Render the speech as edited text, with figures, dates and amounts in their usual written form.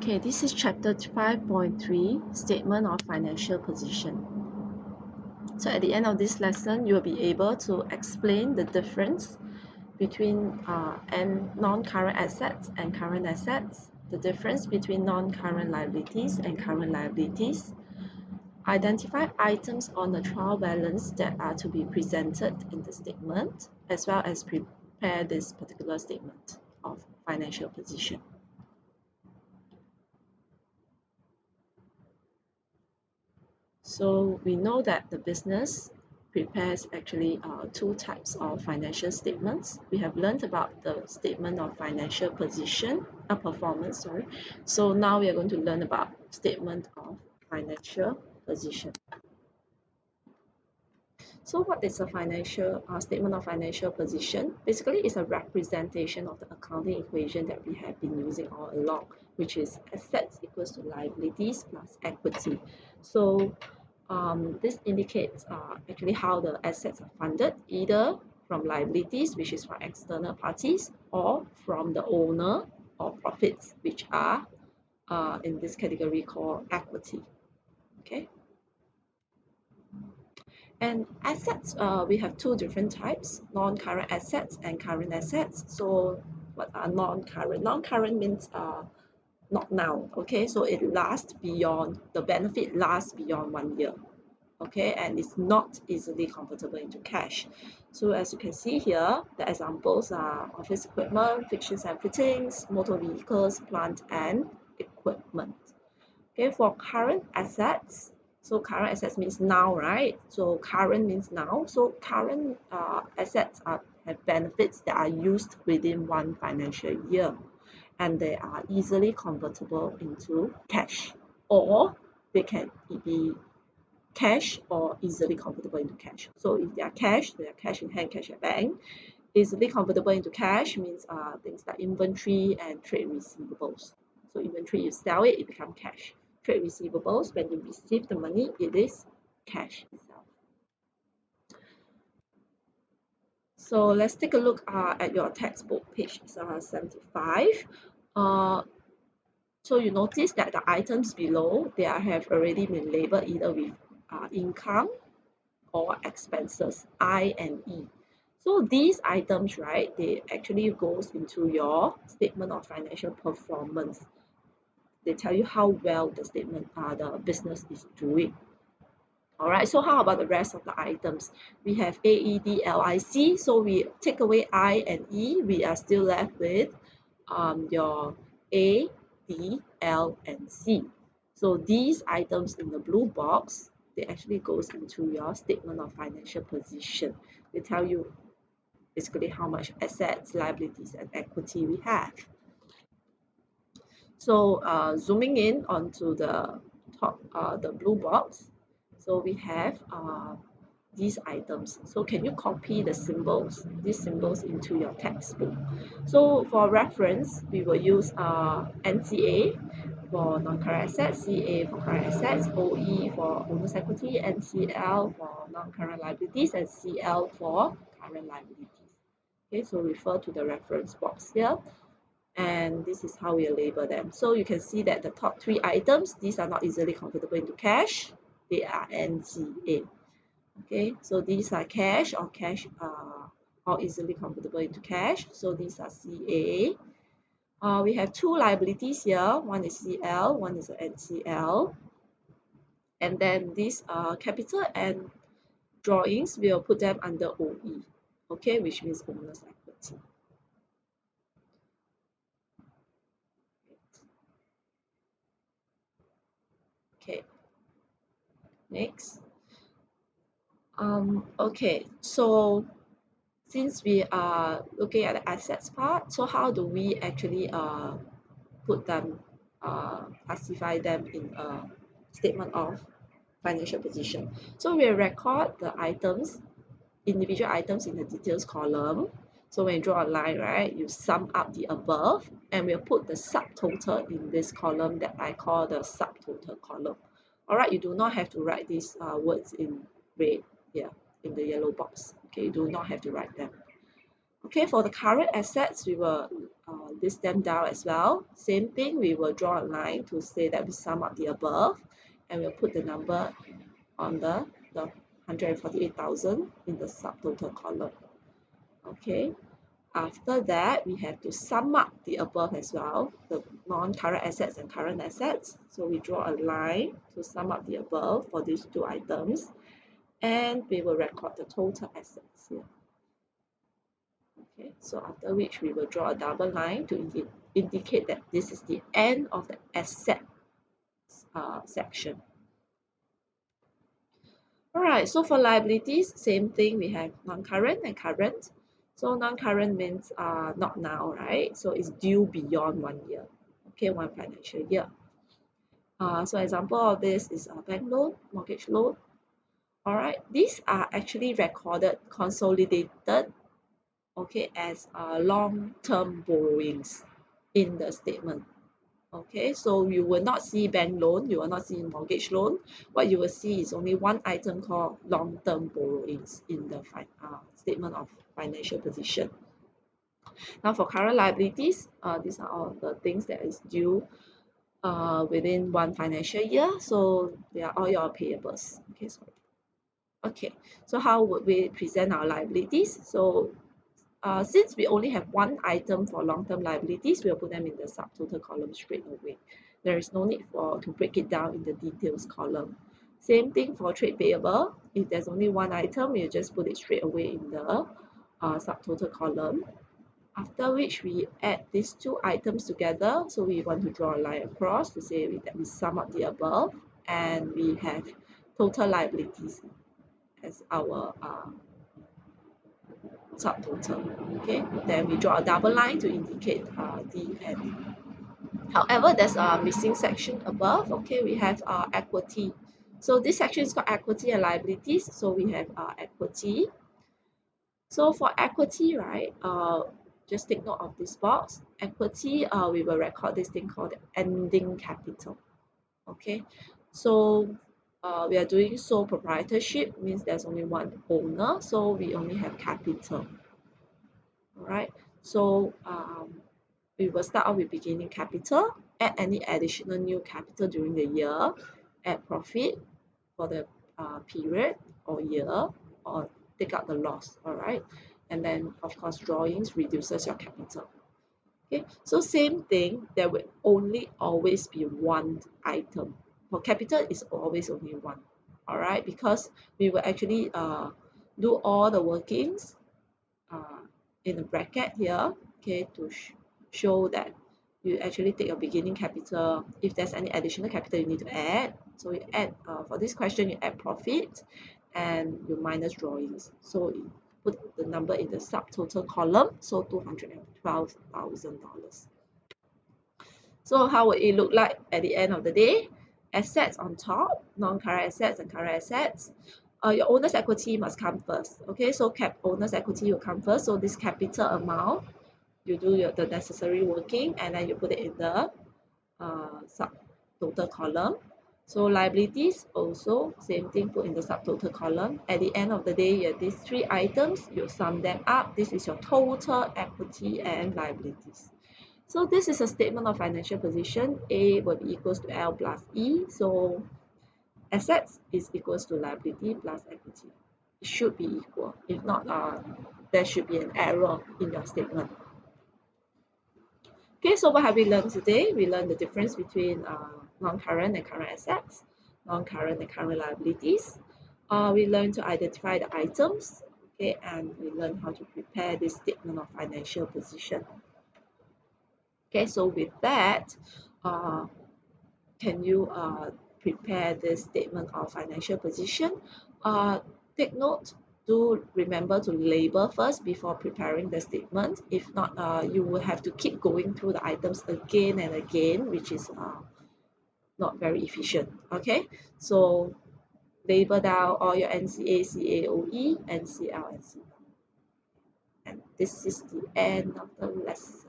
Okay, this is chapter 5.3, Statement of Financial Position. So at the end of this lesson, you'll be able to explain the difference between non-current assets and current assets, the difference between non-current liabilities and current liabilities, identify items on the trial balance that are to be presented in the statement, as well as prepare this particular statement of financial position. So we know that the business prepares actually two types of financial statements. We have learned about the statement of financial performance, sorry. So now we are going to learn about statement of financial position. So what is a financial statement of financial position? Basically, it's a representation of the accounting equation that we have been using all along, which is assets equals to liabilities plus equity. So this indicates actually how the assets are funded, either from liabilities, which is from external parties, or from the owner, or profits, which are in this category called equity. Okay. And assets, we have two different types, non-current assets and current assets. So what are non-current? Non-current means not now, okay? So it lasts beyond, the benefit lasts beyond 1 year, okay? And it's not easily convertible into cash. So as you can see here, the examples are office equipment, fixtures and fittings, motor vehicles, plant and equipment. Okay, for current assets, so current assets means now, right? So current means now. So current assets have benefits that are used within one financial year, and they are easily convertible into cash, or they can be cash or easily convertible into cash. So if they are cash in hand, cash at bank. Easily convertible into cash means things like inventory and trade receivables. So inventory, you sell it, it becomes cash. Trade receivables, when you receive the money, it is cash itself. So let's take a look at your textbook, page 75. So you notice that the items below, they have already been labeled either with income or expenses, I and E. So these items, right, they actually goes into your statement of financial performance. They tell you how well the business is doing. All right, so how about the rest of the items? We have A, E, D, L, I, C. So we take away I and E, we are still left with your A, D, L, and C. So these items in the blue box, they actually goes into your statement of financial position. They tell you basically how much assets, liabilities, and equity we have. So zooming in onto the top, the blue box, so we have these items. So can you copy these symbols into your textbook? So for reference, we will use NCA for non-current assets, CA for current assets, OE for owner's equity, NCL for non-current liabilities, and CL for current liabilities. Okay, so refer to the reference box here, and this is how we label them. So you can see that the top three items, these are not easily convertible into cash. They are NCA. Okay, so these are cash or easily convertible into cash. So these are CA. We have two liabilities here. One is CL, one is NCL. And then these capital and drawings, we'll put them under OE. Okay, which means owner's equity. Okay, next. Okay, so since we are looking at the assets part, so how do we actually put them, classify them in a statement of financial position? So we'll record the items, individual items in the details column. So when you draw a line, right, you sum up the above, and we'll put the subtotal in this column that I call the subtotal column. All right, you do not have to write these words in red here in the yellow box. Okay, you do not have to write them. Okay, for the current assets, we will list them down as well. Same thing, we will draw a line to say that we sum up the above, and we'll put the number on the 148,000 in the subtotal column. Okay, after that, we have to sum up the above as well, the non-current assets and current assets. So we draw a line to sum up the above for these two items, and we will record the total assets here. Okay, so after which we will draw a double line to indicate that this is the end of the asset section. Alright, so for liabilities, same thing, we have non-current and current. So non-current means not now, right? So it's due beyond 1 year, okay, one financial year. So example of this is a bank loan, mortgage loan. Alright, these are actually recorded, consolidated, okay, as long-term borrowings in the statement. Okay, so you will not see bank loan, you will not see mortgage loan. What you will see is only one item called long-term borrowings in the statement of financial position. Now for current liabilities, these are all the things that is due within one financial year. So they are all your payables. Okay, sorry. Okay, so how would we present our liabilities? So since we only have one item for long-term liabilities, we'll put them in the subtotal column straight away. There is no need to break it down in the details column. Same thing for trade payable. If there's only one item, you just put it straight away in the subtotal column. After which we add these two items together. So we want to draw a line across to say that we sum up the above, and we have total liabilities as our subtotal. Okay, then we draw a double line to indicate the end. However, there's a missing section above. Okay, we have equity. So this section is called equity and liabilities. So we have equity. So for equity, right, just take note of this box. Equity, we will record this thing called ending capital. Okay, so we are doing sole proprietorship, means there's only one owner, so we only have capital. Alright, so we will start off with beginning capital, add any additional new capital during the year, add profit for the period or year, or take out the loss. Alright, and then of course drawings reduces your capital. Okay, so same thing, there will only always be one item. For capital, it's always only one. Alright, because we will actually do all the workings in a bracket here, okay, to show that you actually take your beginning capital. If there's any additional capital you need to add, so you add for this question you add profit and you minus drawings. So you put the number in the subtotal column, so $212,000. So how would it look like at the end of the day? Assets on top, non-current assets and current assets. Your owner's equity must come first. Okay, so owner's equity will come first. So this capital amount, you do the necessary working, and then you put it in the subtotal column. So liabilities also same thing, put in the subtotal column. At the end of the day, you have these three items, you sum them up. This is your total equity and liabilities. So this is a statement of financial position. A will be equals to L plus E. So assets is equals to liability plus equity. It should be equal. If not, there should be an error in your statement. Okay, so what have we learned today? We learned the difference between non-current and current assets, non-current and current liabilities. We learned to identify the items, okay, and we learned how to prepare this statement of financial position. Okay, so with that, can you prepare this statement of financial position? Take note, do remember to label first before preparing the statement. If not, you will have to keep going through the items again and again, which is not very efficient. Okay, so label down all your NCA, CAOE, NCL, and CL. And this is the end of the lesson.